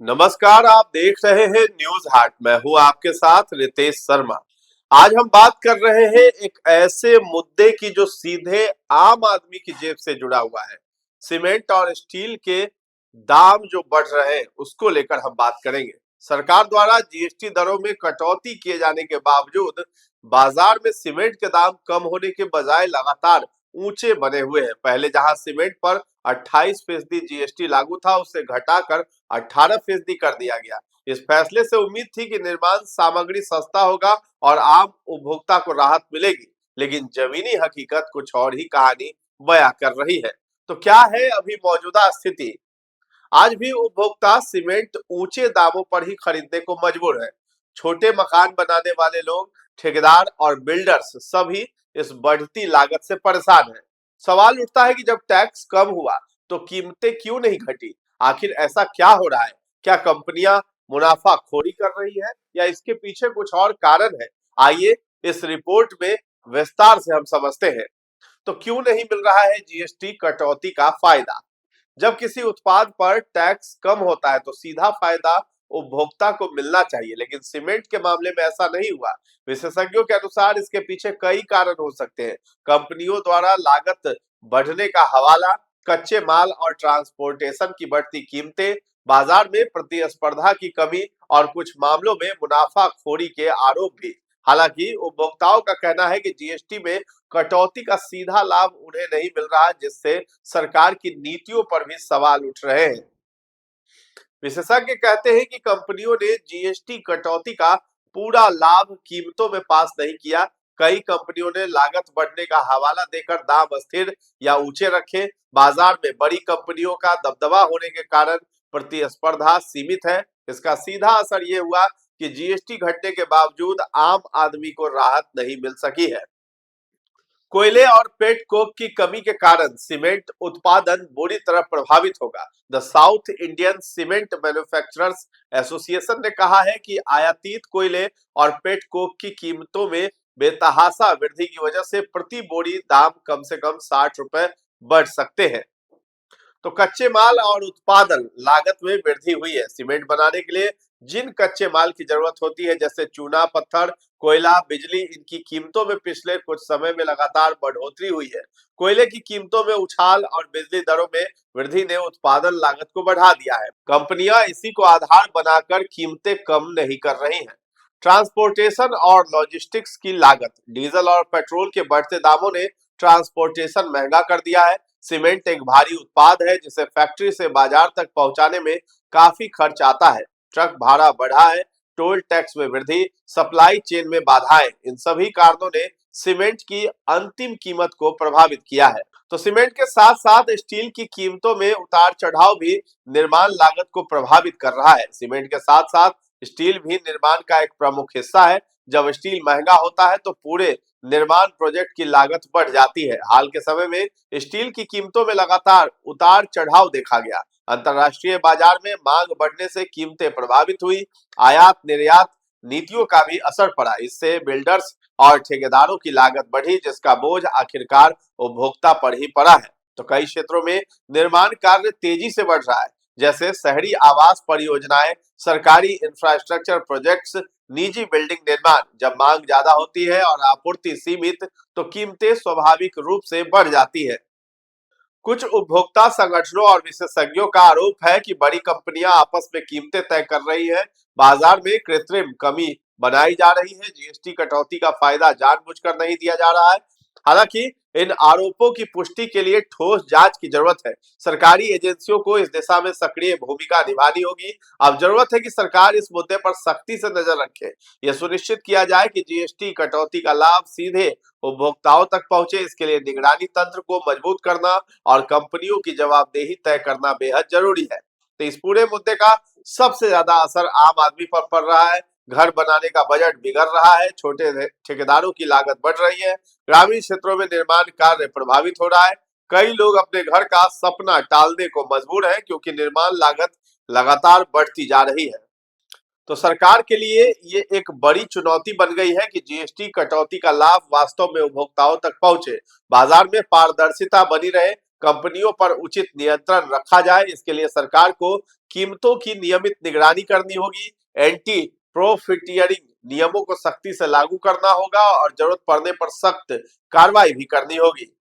नमस्कार, आप देख रहे हैं न्यूज हाट। मैं हूं आपके साथ रितेश शर्मा। आज हम बात कर रहे हैं एक ऐसे मुद्दे की जो सीधे आम आदमी की जेब से जुड़ा हुआ है। सीमेंट और स्टील के दाम जो बढ़ रहे हैं उसको लेकर हम बात करेंगे। सरकार द्वारा जीएसटी दरों में कटौती किए जाने के बावजूद बाजार में सीमेंट के दाम कम होने के बजाय लगातार ऊंचे बने हुए हैं। पहले जहां सीमेंट पर 28% जीएसटी लागू था, उसे घटाकर 18% कर दिया गया। इस फैसले से उम्मीद थी कि निर्माण सामग्री सस्ता होगा और आम उपभोक्ता को राहत मिलेगी, लेकिन जमीनी हकीकत कुछ और ही कहानी बयां कर रही है। तो क्या है अभी मौजूदा स्थिति? आज भी उपभोक्ता सीमेंट ऊंचे दामों पर ही खरीदने को मजबूर है। छोटे मकान बनाने वाले लोग, ठेकेदार और बिल्डर्स सभी इस बढ़ती लागत से परेशान हैं। सवाल उठता है कि जब टैक्स कम हुआ तो कीमतें क्यों नहीं घटी? आखिर ऐसा क्या हो रहा है? क्या कंपनियां मुनाफाखोरी कर रही है या इसके पीछे कुछ और कारण है? आइए इस रिपोर्ट में विस्तार से हम समझते हैं। तो क्यों नहीं मिल रहा है जीएसटी कटौती का फायदा? जब किसी उत्पाद पर टैक्स कम होता है तो सीधा फायदा उपभोक्ता को मिलना चाहिए, लेकिन सीमेंट के मामले में ऐसा नहीं हुआ। विशेषज्ञों के अनुसार इसके पीछे कई कारण हो सकते हैं। कंपनियों द्वारा लागत बढ़ने का हवाला, कच्चे माल और ट्रांसपोर्टेशन की बढ़ती कीमतें, बाजार में प्रतिस्पर्धा की कमी और कुछ मामलों में मुनाफाखोरी के आरोप भी। हालांकि उपभोक्ताओं का कहना है कि जीएसटी में कटौती का सीधा लाभ उन्हें नहीं मिल रहा, जिससे सरकार की नीतियों पर भी सवाल उठ रहे हैं। विशेषज्ञ कहते हैं कि कंपनियों ने जीएसटी कटौती का पूरा लाभ कीमतों में पास नहीं किया। कई कंपनियों ने लागत बढ़ने का हवाला देकर दाम स्थिर या ऊंचे रखे। बाजार में बड़ी कंपनियों का दबदबा होने के कारण प्रतिस्पर्धा सीमित है। इसका सीधा असर ये हुआ कि जीएसटी घटने के बावजूद आम आदमी को राहत नहीं मिल सकी है। कोयले और पेट कोक की कमी के कारण सीमेंट उत्पादन बुरी तरह प्रभावित होगा। The south Indian cement manufacturers association ने कहा है कि आयातित कोयले और पेट कोक की कीमतों में बेतहाशा वृद्धि की वजह से प्रति बोरी दाम कम से कम 60 रुपए बढ़ सकते हैं। तो कच्चे माल और उत्पादन लागत में वृद्धि हुई है। सीमेंट बनाने के लिए जिन कच्चे माल की जरूरत होती है, जैसे चूना, पत्थर, कोयला, बिजली, इनकी कीमतों में पिछले कुछ समय में लगातार बढ़ोतरी हुई है। कोयले की कीमतों में उछाल और बिजली दरों में वृद्धि ने उत्पादन लागत को बढ़ा दिया है। कंपनियां इसी को आधार बनाकर कीमतें कम नहीं कर रही हैं। ट्रांसपोर्टेशन और लॉजिस्टिक्स की लागत, डीजल और पेट्रोल के बढ़ते दामों ने ट्रांसपोर्टेशन महंगा कर दिया है। सीमेंट एक भारी उत्पाद है जिसे फैक्ट्री से बाजार तक पहुंचाने में काफी खर्च आता है। ट्रक भाड़ा बढ़ा है, टोल टैक्स में वृद्धि, सप्लाई चेन में बाधाएं, इन सभी कारणों ने सीमेंट की अंतिम कीमत को प्रभावित किया है। तो सीमेंट के साथ साथ स्टील की कीमतों में उतार चढ़ाव भी निर्माण लागत को प्रभावित कर रहा है। सीमेंट के साथ साथ स्टील भी निर्माण का एक प्रमुख हिस्सा है। जब स्टील महंगा होता है तो पूरे निर्माण प्रोजेक्ट की लागत बढ़ जाती है। हाल के समय में स्टील की कीमतों में लगातार उतार चढ़ाव देखा गया। अंतरराष्ट्रीय बाजार में मांग बढ़ने से कीमतें प्रभावित हुई। आयात निर्यात नीतियों का भी असर पड़ा। इससे बिल्डर्स और ठेकेदारों की लागत बढ़ी, जिसका बोझ आखिरकार उपभोक्ता पर ही पड़ा है। तो कई क्षेत्रों में निर्माण कार्य तेजी से बढ़ रहा है, जैसे शहरी आवास परियोजनाएं, सरकारी इंफ्रास्ट्रक्चर प्रोजेक्ट्स, निजी बिल्डिंग निर्माण। जब मांग ज्यादा होती है और आपूर्ति सीमित, तो कीमतें स्वाभाविक रूप से बढ़ जाती है। कुछ उपभोक्ता संगठनों और विशेषज्ञों का आरोप है कि बड़ी कंपनियां आपस में कीमतें तय कर रही हैं, बाजार में कृत्रिम कमी बनाई जा रही है, जीएसटी कटौती का फायदा जानबूझकर नहीं दिया जा रहा है। हालांकि इन आरोपों की पुष्टि के लिए ठोस जांच की जरूरत है। सरकारी एजेंसियों को इस दिशा में सक्रिय भूमिका निभानी होगी। अब जरूरत है कि सरकार इस मुद्दे पर सख्ती से नजर रखे। यह सुनिश्चित किया जाए कि जीएसटी कटौती का लाभ सीधे उपभोक्ताओं तक पहुंचे। इसके लिए निगरानी तंत्र को मजबूत करना और कंपनियों की जवाबदेही तय करना बेहद जरूरी है। तो इस पूरे मुद्दे का सबसे ज्यादा असर आम आदमी पर पड़ रहा है। घर बनाने का बजट बिगड़ रहा है, छोटे ठेकेदारों की लागत बढ़ रही है, ग्रामीण क्षेत्रों में निर्माण कार्य प्रभावित हो रहा है। कई लोग अपने घर का सपना टालने को मजबूर हैं, क्योंकि निर्माण लागत लगातार बढ़ती जा रही है। तो सरकार के लिए ये एक बड़ी चुनौती बन गई है कि जीएसटी कटौती का लाभ वास्तव में उपभोक्ताओं तक पहुंचे, बाजार में पारदर्शिता बनी रहे, कंपनियों पर उचित नियंत्रण रखा जाए। इसके लिए सरकार को कीमतों की नियमित निगरानी करनी होगी, एंटी प्रॉफिटियरिंग नियमों को सख्ती से लागू करना होगा और जरूरत पड़ने पर सख्त कार्रवाई भी करनी होगी।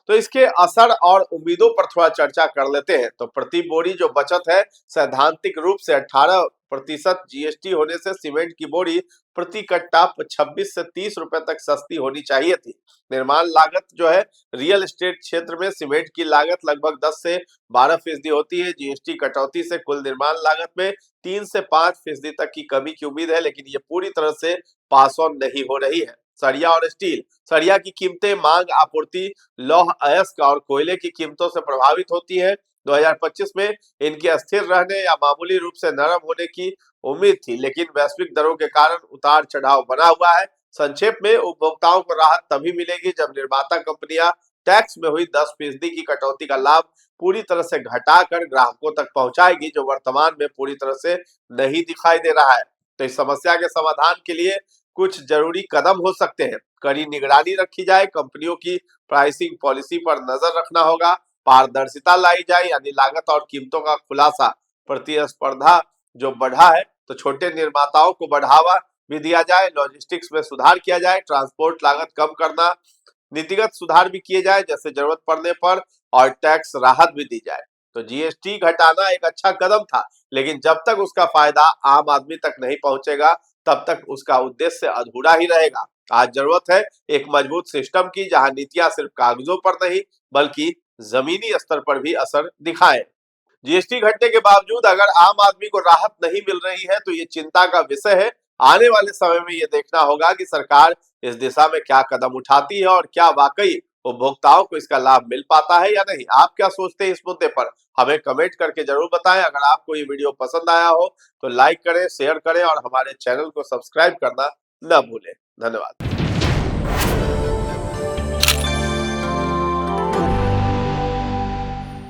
तो इसके असर और उम्मीदों पर थोड़ा चर्चा कर लेते हैं। तो प्रति बोरी जो बचत है, सैद्धांतिक रूप से 18% जीएसटी होने से सीमेंट की बोरी प्रति कट्टा 26 से 30 रुपए तक सस्ती होनी चाहिए थी। निर्माण लागत जो है, रियल एस्टेट क्षेत्र में सीमेंट की लागत लगभग 10 से 12% होती है। जीएसटी कटौती से कुल निर्माण लागत में 3 से 5% तक की कमी की उम्मीद है, लेकिन ये पूरी तरह से पास ऑन नहीं हो रही है। सरिया और स्टील, सरिया की कीमतें मांग आपूर्ति, लौह अयस्क और कोयले की कीमतों से प्रभावित होती है। 2025 में इनके अस्थिर रहने या मामूली रूप से नरम होने की उम्मीद थी, लेकिन वैश्विक दरों के कारण उतार चढ़ाव बना हुआ है। संक्षेप में, उपभोक्ताओं को राहत तभी मिलेगी जब निर्माता कंपनियां टैक्स में हुई 10% की कटौती का लाभ पूरी तरह से घटाकर ग्राहकों तक पहुंचाएगी, जो वर्तमान में पूरी तरह से नहीं दिखाई दे रहा है। तो इस समस्या के समाधान के लिए कुछ जरूरी कदम हो सकते हैं। कड़ी निगरानी रखी जाए, कंपनियों की प्राइसिंग पॉलिसी पर नजर रखना होगा, पारदर्शिता लाई जाए यानी लागत और कीमतों का खुलासा। प्रतिस्पर्धा जो बढ़ा है तो छोटे निर्माताओं को बढ़ावा भी दिया जाए, लॉजिस्टिक्स में सुधार किया जाए, ट्रांसपोर्ट लागत कम करना, नीतिगत सुधार भी किए जाए जैसे जरूरत पड़ने पर, और टैक्स राहत भी दी जाए। तो जीएसटी घटाना एक अच्छा कदम था, लेकिन जब तक उसका फायदा आम आदमी तक नहीं पहुंचेगा तब तक उसका उद्देश्य अधूरा ही रहेगा। आज जरूरत है एक मजबूत सिस्टम की, जहां नीतियां सिर्फ कागजों पर नहीं बल्कि जमीनी स्तर पर भी असर दिखाएं। जीएसटी घटने के बावजूद अगर आम आदमी को राहत नहीं मिल रही है तो ये चिंता का विषय है। आने वाले समय में ये देखना होगा कि सरकार इस दिशा में क्या कदम उठाती है और क्या वाकई उपभोक्ताओं को इसका लाभ मिल पाता है या नहीं। आप क्या सोचते हैं इस मुद्दे पर, हमें कमेंट करके जरूर बताएं। अगर आपको ये वीडियो पसंद आया हो तो लाइक करें, शेयर करें और हमारे चैनल को सब्सक्राइब करना न भूलें। धन्यवाद।